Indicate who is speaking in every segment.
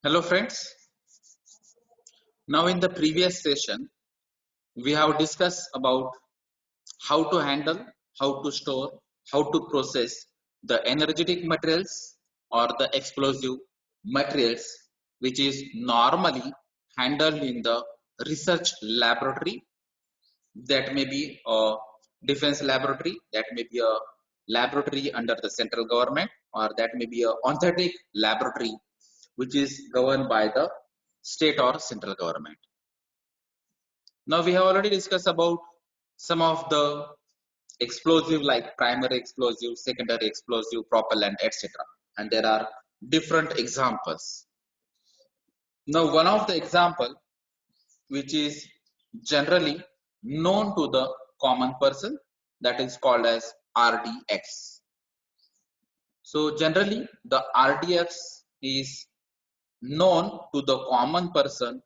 Speaker 1: Hello friends. Now in the previous session, we have discussed about how to handle, how to store, how to process the energetic materials or the explosive materials which is normally handled in the research laboratory. That may be a defense laboratory, that may be a laboratory under the central government, or that may be a authentic laboratory which is governed by the state or central government. Now we have already discussed about some of the explosive like primary explosive, secondary explosive, propellant, etc. And there are different examples. Now one of the example which is generally known to the common person, that is called as RDX. So generally the RDX is known to the common person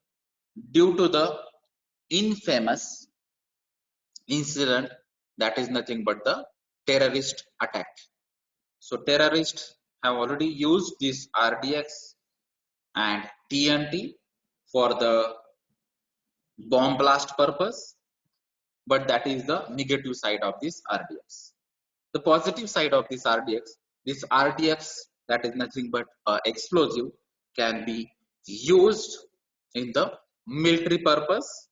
Speaker 1: due to the infamous incident, that is nothing but the terrorist attack. So terrorists have already used this RDX and TNT for the bomb blast purpose, but that is the negative side of this RDX. The positive side of this RDX, that is nothing but explosive, can be used in the military purpose,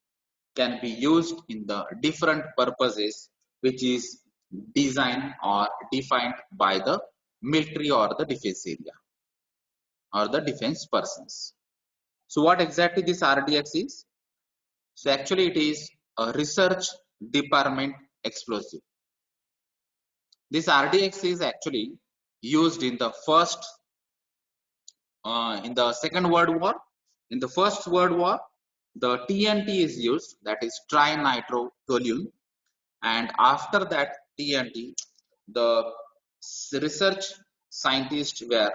Speaker 1: can be used in the different purposes which is designed or defined by the military or the defense area or the defense persons. So what exactly this RDX is? So actually it is a research department explosive. This RDX is actually used in the in the Second World War. In the First World War, the TNT is used, that is trinitrotoluene, and after that TNT, the research scientists were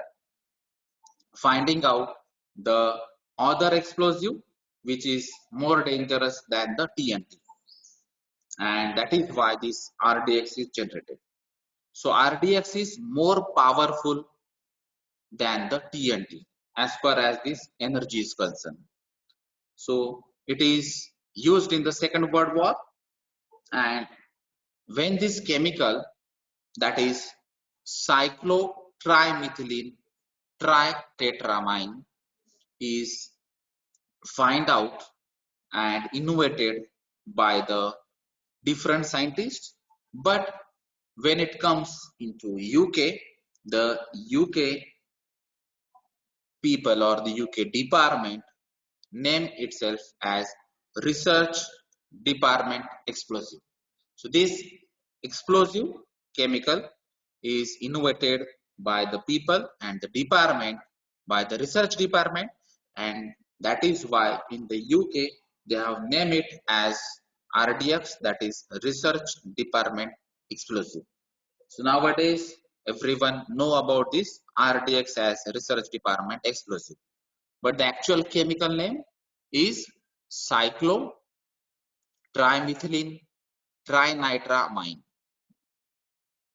Speaker 1: finding out the other explosive which is more dangerous than the TNT, and that is why this RDX is generated. So RDX is more powerful than the TNT as far as this energy is concerned. So it is used in the Second World War, and when this chemical, that is cyclotrimethylene tritetramine, is find out and innovated by the different scientists, but when it comes into UK, the UK people or the UK department name itself as research department explosive. So this explosive chemical is innovated by the people and the department by the research department, and that is why in the UK they have named it as RDX, that is research department explosive. So nowadays everyone know about this RDX as research department explosive, but the actual chemical name is cyclotrimethylene trinitramine.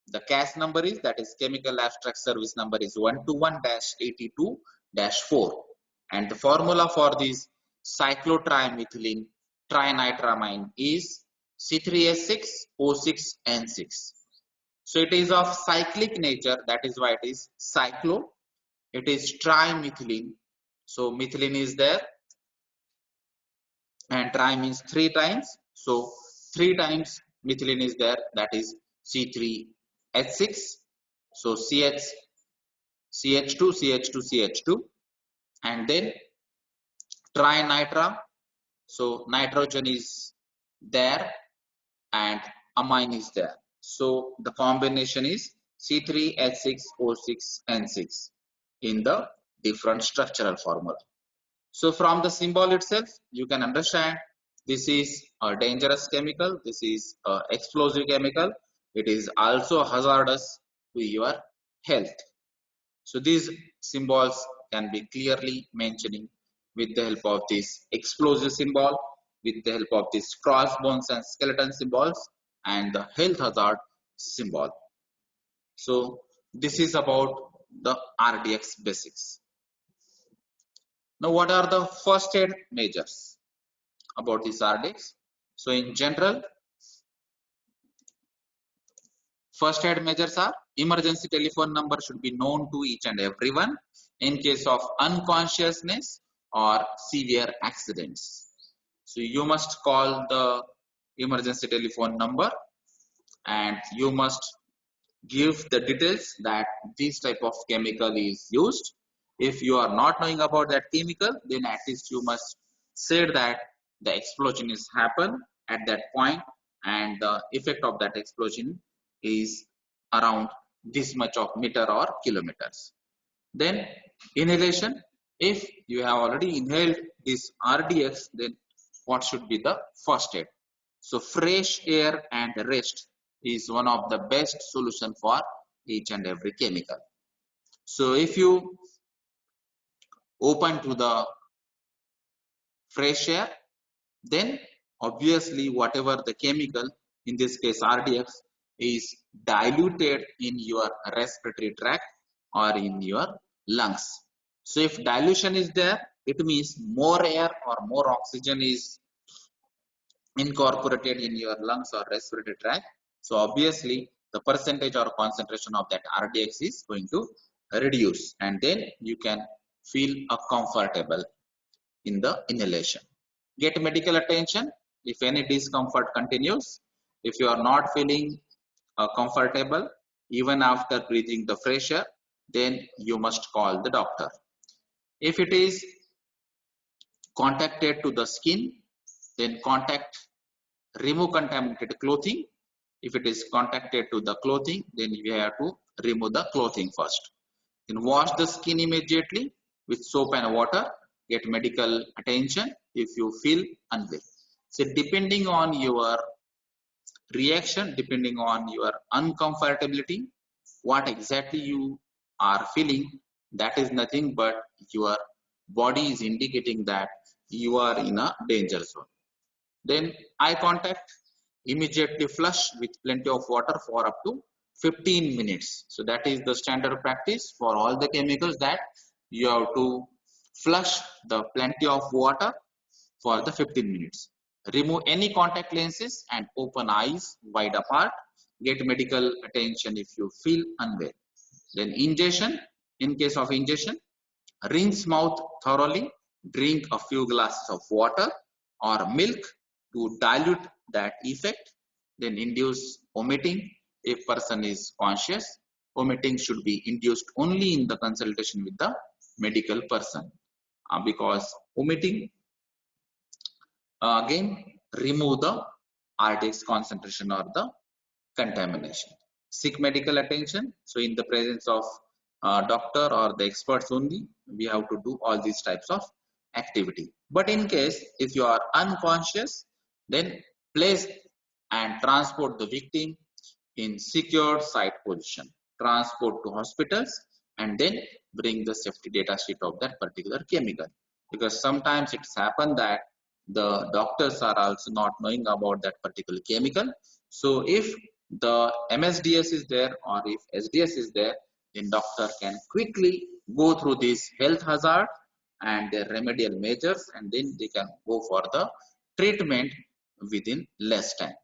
Speaker 1: The CAS number is, that is chemical abstract service number, is 121-82-4, and the formula for this cyclotrimethylene trinitramine is C3H6O6N6. So it is of cyclic nature, that is why it is cyclo. It is trimethylene, so methylene is there, and tri means 3 times, so 3 times methylene is there, that is C3H6, so CH2 CH2 CH2, and then trinitra, so nitrogen is there and amine is there, so the combination is C3H6O6N6 in the different structural formula. So from the symbol itself, you can understand this is a dangerous chemical, this is an explosive chemical, it is also hazardous to your health. So these symbols can be clearly mentioning with the help of this explosive symbol, with the help of this crossbones and skeleton symbols, and the health hazard symbol. So this is about the RDX basics. Now, what are the first aid measures about this RDX? So, in general, first aid measures are emergency telephone number should be known to each and everyone in case of unconsciousness or severe accidents. So, you must call the emergency telephone number and you must give the details that this type of chemical is used. If you are not knowing about that chemical, then at least you must say that the explosion is happen at that point and the effect of that explosion is around this much of meter or kilometers. Then inhalation, if you have already inhaled this RDX, then what should be the first aid? So fresh air and rest is one of the best solution for each and every chemical. So if you open to the fresh air, then obviously whatever the chemical, in this case RDX, is diluted in your respiratory tract or in your lungs. So if dilution is there, it means more air or more oxygen is incorporated in your lungs or respiratory tract. So obviously the percentage or concentration of that RDX is going to reduce and then you can feel comfortable in the inhalation. Get medical attention if any discomfort continues. If you are not feeling comfortable even after breathing the fresh air, then you must call the doctor. If it is contacted to the skin, then remove contaminated clothing. If it is contacted to the clothing, then you have to remove the clothing first. Then wash the skin immediately with soap and water. Get medical attention if you feel unwell. So depending on your reaction, depending on your uncomfortability, what exactly you are feeling, that is nothing but your body is indicating that you are in a danger zone. Then eye contact, immediately flush with plenty of water for up to 15 minutes. So that is the standard practice for all the chemicals, that you have to flush the plenty of water for the 15 minutes. Remove any contact lenses and open eyes wide apart. Get medical attention if you feel unwell. Then ingestion, in case of ingestion, rinse mouth thoroughly, drink a few glasses of water or milk to dilute that effect. Then induce vomiting if person is conscious. Vomiting should be induced only in the consultation with the medical person because vomiting again remove the RDX concentration or the contamination. Seek medical attention. So in the presence of doctor or the experts only, we have to do all these types of activity. But in case if you are unconscious, then place and transport the victim in secured site position. Transport to hospitals and then bring the safety data sheet of that particular chemical. Because sometimes it's happened that the doctors are also not knowing about that particular chemical. So if the MSDS is there or if SDS is there, then doctor can quickly go through this health hazard and their remedial measures and then they can go for the treatment within less time.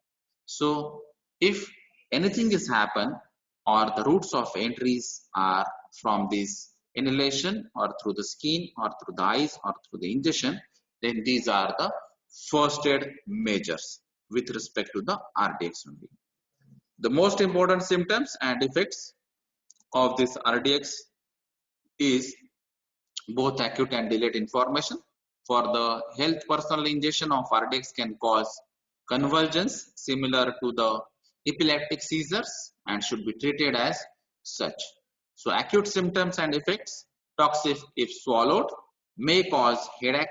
Speaker 1: So if anything is happen or the routes of entries are from this inhalation or through the skin or through the eyes or through the ingestion, then these are the first aid measures with respect to the RDX only. The most important symptoms and effects of this RDX is both acute and delayed information. For the health personnel, ingestion of RDX can cause convulsions similar to the epileptic seizures and should be treated as such. So acute symptoms and effects, toxic if swallowed may cause headache,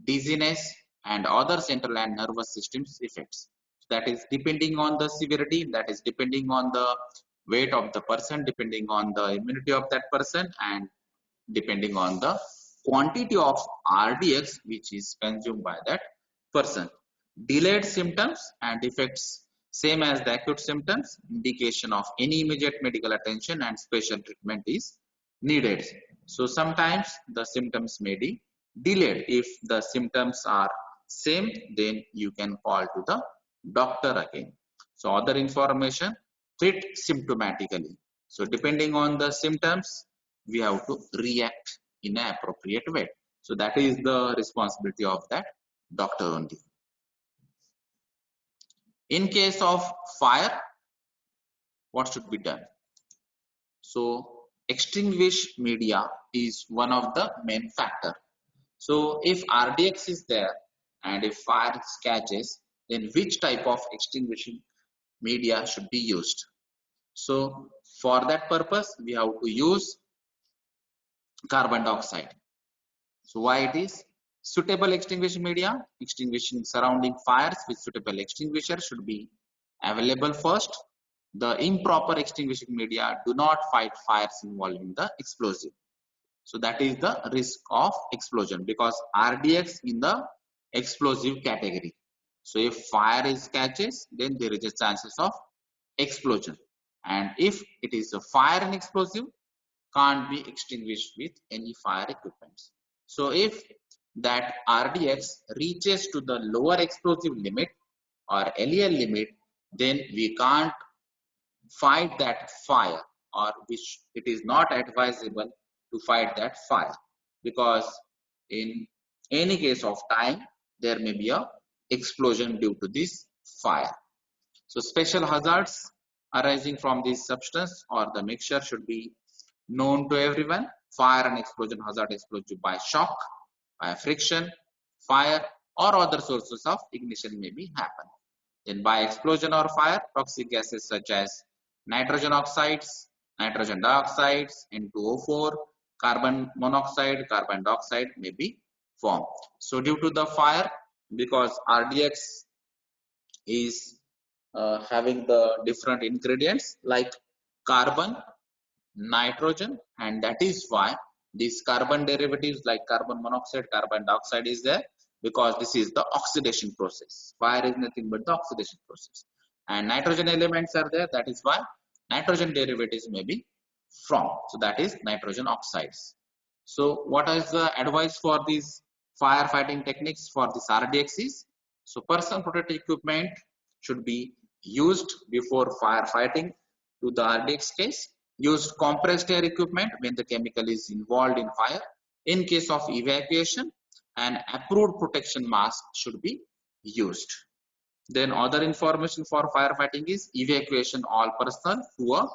Speaker 1: dizziness and other central and nervous systems effects. That is depending on the severity, that is depending on the weight of the person, depending on the immunity of that person and depending on the quantity of RDX which is consumed by that person. Delayed symptoms and effects, same as the acute symptoms, indication of any immediate medical attention and special treatment is needed. So sometimes the symptoms may be delayed. If the symptoms are same, then you can call to the doctor again. So other information, treat symptomatically. So depending on the symptoms, we have to react in an appropriate way. So that is the responsibility of that doctor only. In case of fire, what should be done? So extinguish media is one of the main factor. So if RDX is there and if fire catches, then which type of extinguishing media should be used? So for that purpose, we have to use carbon dioxide. So why it is? Suitable extinguishing media, extinguishing surrounding fires with suitable extinguisher should be available first. The improper extinguishing media do not fight fires involving the explosive. So that is the risk of explosion, because RDX in the explosive category. So if fire is catches, then there is a chances of explosion. And if it is a fire and explosive, can't be extinguished with any fire equipments. So if that RDX reaches to the lower explosive limit or LEL limit, then we can't fight that fire, or which it is not advisable to fight that fire, because in any case of time there may be a explosion due to this fire. So special hazards arising from this substance or the mixture should be known to everyone. Fire and explosion hazard explosive by shock, by friction, fire, or other sources of ignition may be happen. Then by explosion or fire, toxic gases such as nitrogen oxides, nitrogen dioxides, N2O4, carbon monoxide, carbon dioxide may be formed. So due to the fire, because RDX is having the different ingredients like carbon, nitrogen, and that is why these carbon derivatives like carbon monoxide, carbon dioxide is there, because this is the oxidation process. Fire is nothing but the oxidation process, and nitrogen elements are there, that is why nitrogen derivatives may be formed. So that is nitrogen oxides. So what is the advice for these firefighting techniques for this RDX? So personal protective equipment should be used before firefighting to the RDX case. Use compressed air equipment when the chemical is involved in fire. In case of evacuation, an approved protection mask should be used. Then other information for firefighting is evacuation all personnel to a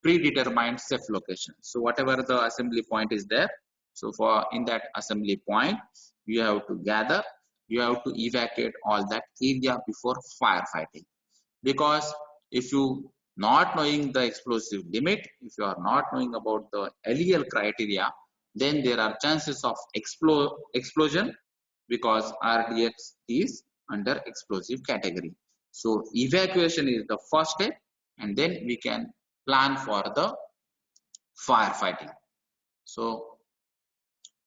Speaker 1: predetermined safe location. So whatever the assembly point is there, so for in that assembly point, you have to gather, you have to evacuate all that area before firefighting. Because if you not knowing the explosive limit, if you are not knowing about the LEL criteria, then there are chances of explosion, because RDX is under explosive category. So evacuation is the first step, and then we can plan for the firefighting. So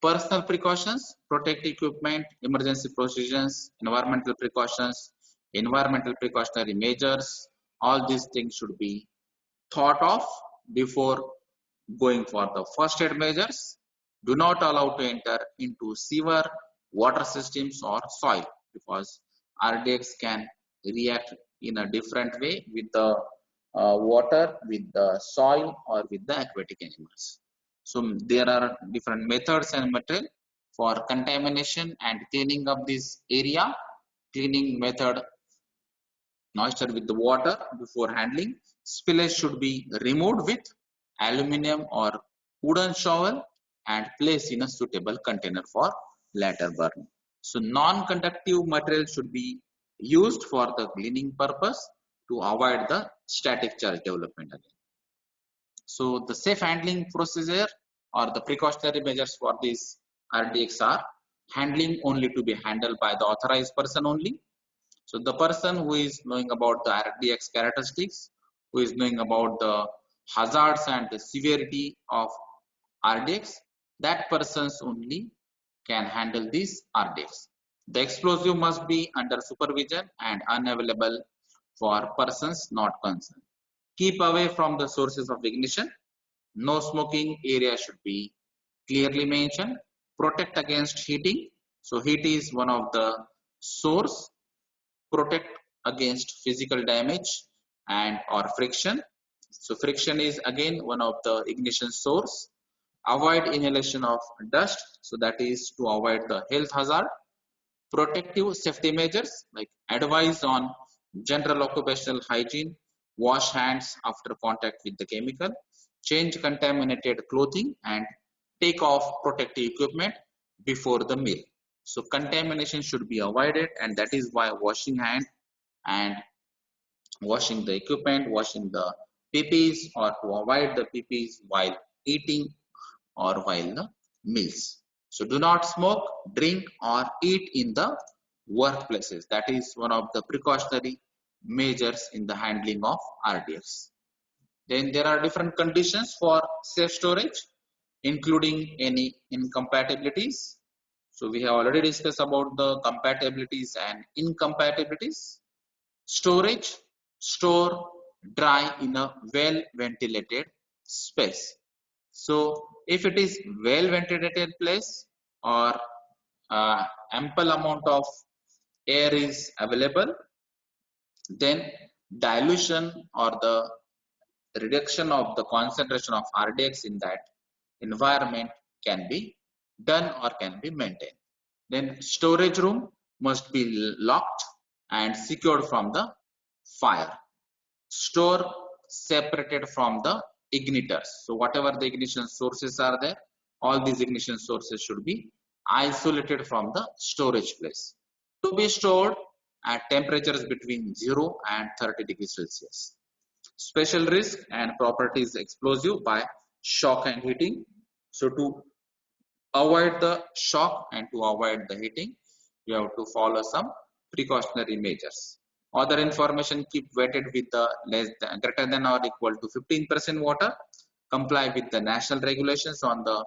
Speaker 1: personal precautions, protect equipment, emergency procedures, environmental precautions, environmental precautionary measures, all these things should be thought of before going for the first aid measures. Do not allow to enter into sewer, water systems or soil, because RDX can react in a different way with the water, with the soil or with the aquatic animals. So there are different methods and material for contamination and cleaning up this area. Cleaning method, moisture with the water before handling. Spillage should be removed with aluminum or wooden shovel and placed in a suitable container for later burning. So non-conductive material should be used for the cleaning purpose to avoid the static charge development again. So the safe handling procedure or the precautionary measures for this RDX are handling only to be handled by the authorized person only. So the person who is knowing about the RDX characteristics, who is knowing about the hazards and the severity of RDX, that persons only can handle these RDX. The explosive must be under supervision and unavailable for persons not concerned. Keep away from the sources of ignition. No smoking area should be clearly mentioned. protect against heating. So heat is one of the source. Protect against physical damage and or friction. So friction is again one of the ignition source. Avoid inhalation of dust, so that is to avoid the health hazard. Protective safety measures like advice on general occupational hygiene, wash hands after contact with the chemical, change contaminated clothing, and take off protective equipment before the meal. So contamination should be avoided, and that is why washing hand and washing the equipment, washing the PPs, or to avoid the PPs while eating or while the meals. So do not smoke, drink, or eat in the workplaces. That is one of the precautionary measures in the handling of RDX. Then there are different conditions for safe storage, including any incompatibilities. So we have already discussed about the compatibilities and incompatibilities. Storage, store dry in a well ventilated space. So if it is well ventilated place or ample amount of air is available, then dilution or the reduction of the concentration of RDX in that environment can be done or can be maintained. Then storage room must be locked and secured from the fire. Store separated from the igniters. So whatever the ignition sources are there, all these ignition sources should be isolated from the storage place. To be stored at temperatures between 0 and 30 degrees Celsius. Special risk and properties explosive by shock and heating. So to avoid the shock and to avoid the heating, you have to follow some precautionary measures. Other information: keep weighted with the greater than or equal to 15% water. Comply with the national regulations on the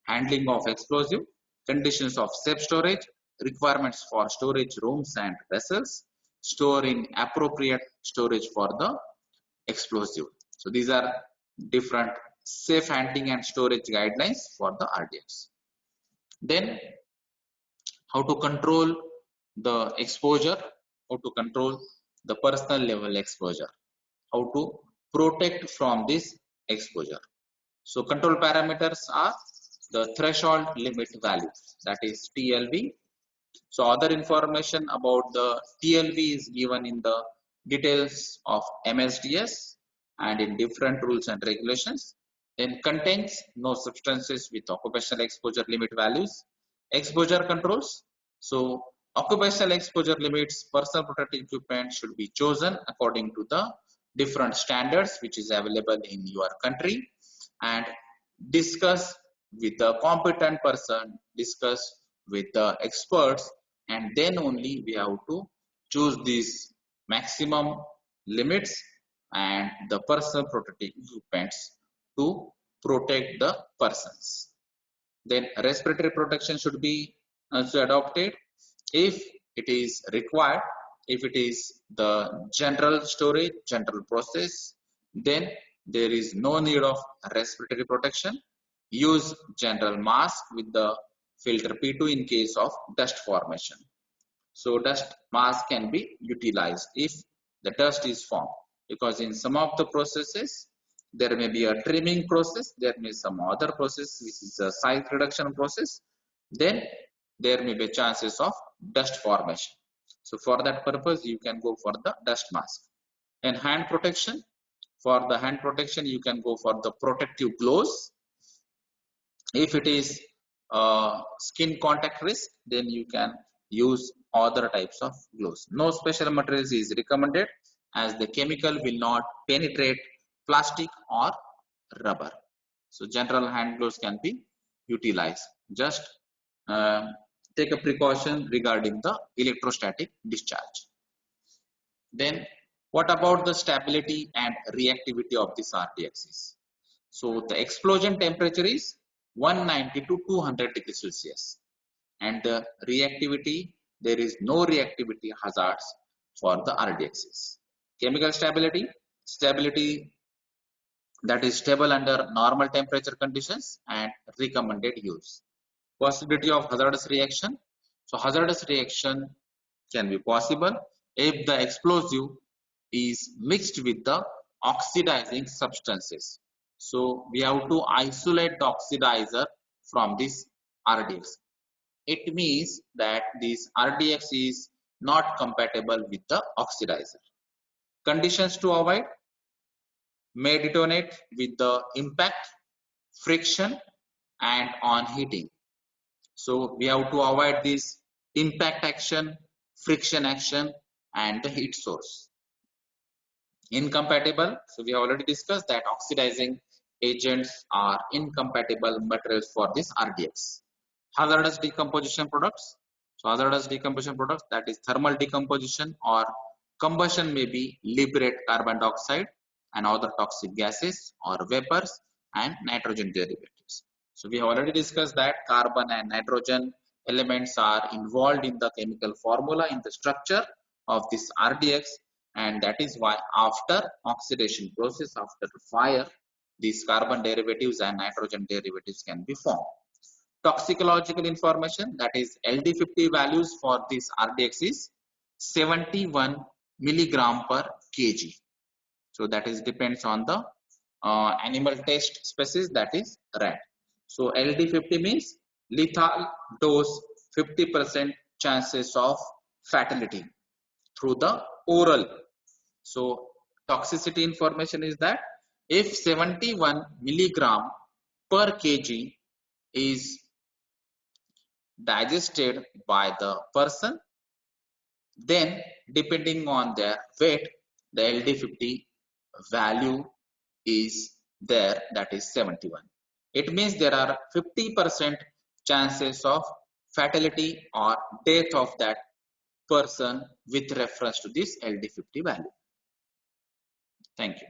Speaker 1: handling of explosive. Conditions of safe storage. Requirements for storage rooms and vessels. Store in appropriate storage for the explosive. So these are different safe handling and storage guidelines for the RDX. Then how to control the exposure, how to control the personal level exposure, how to protect from this exposure. So control parameters are the threshold limit value, that is TLV. So other information about the TLV is given in the details of MSDS and in different rules and regulations. Then contains no substances with occupational exposure limit values. Exposure controls. So occupational exposure limits, personal protective equipment should be chosen according to the different standards which is available in your country, and discuss with the competent person, discuss with the experts, and then only we have to choose these maximum limits and the personal protective equipments to protect the persons. Then respiratory protection should be also adopted if it is required. If it is the general storage, general process, then there is no need of respiratory protection. Use general mask with the filter P2 in case of dust formation. So dust mask can be utilized if the dust is formed, because in some of the processes there may be a trimming process, there may be some other process which is a size reduction process, then there may be chances of dust formation. So for that purpose you can go for the dust mask. And hand protection, for the hand protection you can go for the protective gloves. If it is skin contact risk, then you can use other types of gloves. No special materials is recommended as the chemical will not penetrate plastic or rubber. So general hand gloves can be utilized. Just take a precaution regarding the electrostatic discharge. Then what about the stability and reactivity of this RDXs? So the explosion temperature is 190 to 200 degrees Celsius, and the reactivity, there is no reactivity hazards for the RDXs. Chemical stability, stability that is stable under normal temperature conditions and recommended use. Possibility of hazardous reaction. So hazardous reaction can be possible if the explosive is mixed with the oxidizing substances. So we have to isolate the oxidizer from this RDX. It means that this RDX is not compatible with the oxidizer. Conditions to avoid: may detonate with the impact, friction, and on heating. So we have to avoid this impact action, friction action, and the heat source. Incompatible. So we have already discussed that oxidizing agents are incompatible materials for this RDX. Hazardous decomposition products. So hazardous decomposition products, that is thermal decomposition or combustion, may be liberate carbon dioxide and other toxic gases or vapors and nitrogen derivatives. So we have already discussed that carbon and nitrogen elements are involved in the chemical formula in the structure of this RDX, and that is why after oxidation process, after fire, these carbon derivatives and nitrogen derivatives can be formed. Toxicological information, that is LD50 values for this RDX is 71 milligram per kg. So that is depends on the animal test species, that is rat. So LD50 means lethal dose, 50% chances of fatality through the oral. So toxicity information is that if 71 milligram per kg is digested by the person, then depending on their weight, the LD50 value is there, that is 71. It means there are 50% chances of fatality or death of that person with reference to this LD50 value. Thank you.